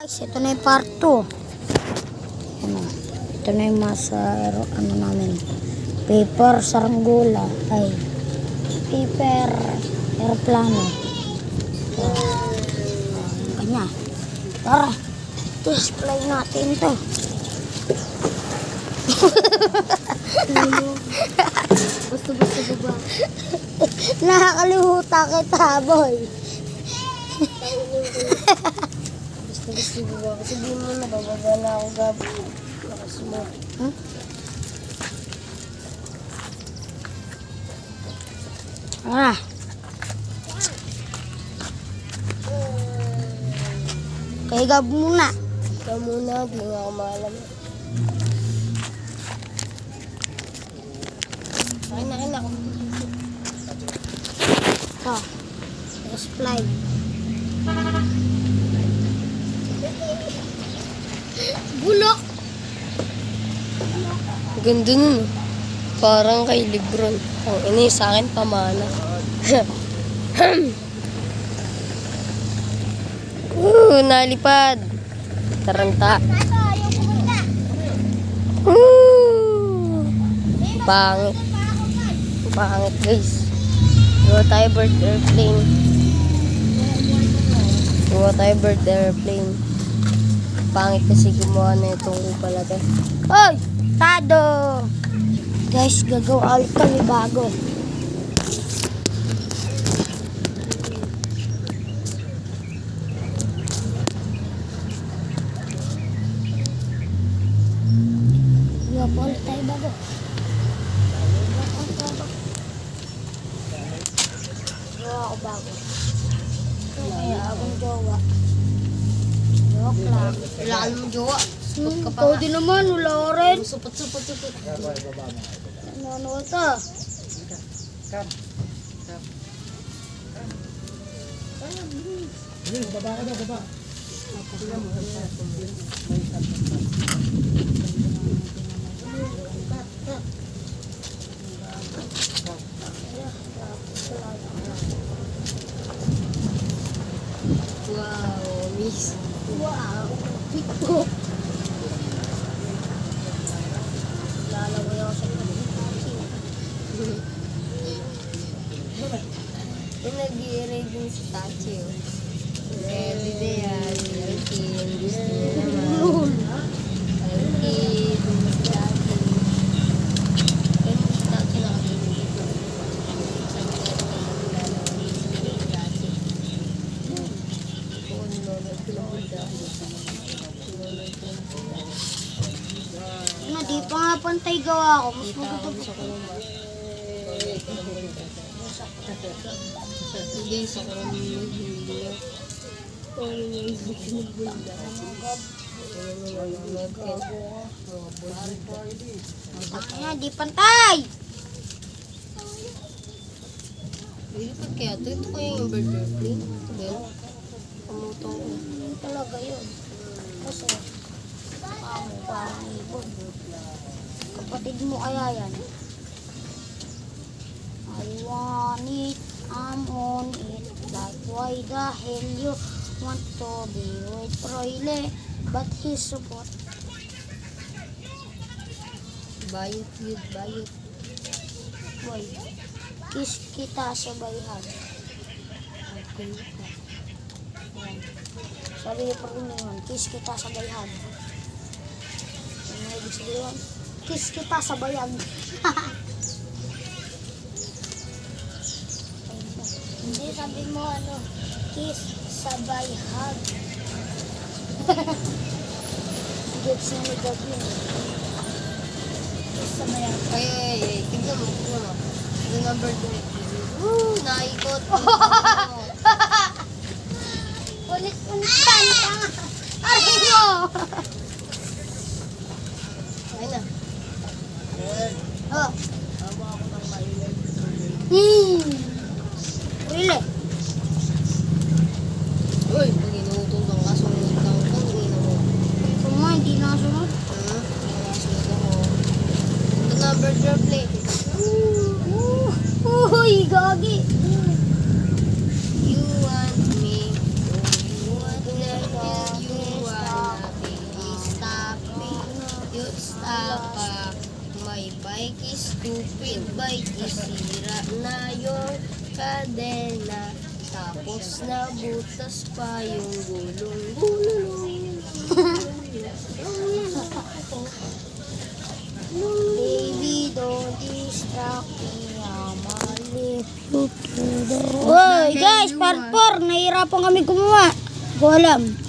Ito na yung part 2. Ano, ito na yung ano namin. Paper saranggola. Ay, paper aeroplano. So, kanya. Tara, display natin to. Basta baba. Nakakalimutan kita, boy. Basta baba. Kasi di mo nabababa na ako gabi. Nakasmoke. Huh? Ah. Kaya gab muna. Ikaw muna, di nga ako maalam. Akin ako. Ito. Display. Bulok! Ganda nun. Parang kay Lebron. Ang ini sa akin pamana. Nalipad. Taranta. Pangit. Pangit guys. Gawa tayo bird airplane. Gawa tayo bird airplane. Pangit kasi gumawa na itong palagay. Oy! Tado! Guys, gagawa ulit kami bago. Gagawa po ulit tayo bago. Gawa ako bago. Kaya akong jowa. Joke lang. Wala ka naman jowa. Ikaw din naman, wala ka rin. Supot. Ano ito? Wow, miss. Wow! Pito! Lalaway ako sa Nag-i-read din si Tachi. Ready na yan. Alkin. Gusto niya naman. Alkin. Si Tachi. Pero si Tachi nakapilip. Ano, di pa nga pantay gawa ko. Mas Kita maganda ako sa kuma. Hindi sa kuma. Hindi. Ayan, di pantay! Lilipat kaya ito. Ito kaya yung bird airplane. Then, pamutong ko. Talaga yun. Kasi, parang ibon. Kapatid mo kaya yan? I want it, I'm on it. Like why the hell you want to be with Royle? But his support. Bayot yun, bayot. Boy, kiss kita sa bayhan. Okay. Ayan. Sabi niya pa rin yun, kiss kita sa bayhan. Ano nga ibig sabihin? Kiss kita sa bayag. Hindi, sabi mo ano, kiss sa bayhan. Gets niya ni Gabi. Kiss sa bayhan. Ay, tignan mo, tignan mo. The number 2. Woo, naikot. Ulit-ulitan ka nga. Aray mo! Ayun na. Oh. Really? Uy, pag inutong ng kasunod ng kanina mo. Kung nga, hindi nakasunod. Kasunod ako. The number 2 plate. Uy, gagi. You want me. You want me. stupid bite, isira na yung kadena. Tapos nabutas pa yung gulong. Baby, don't distract me. I'ma leave you to the... Uy, guys, part 4. Nahihirapan kami gumawa. Ko alam.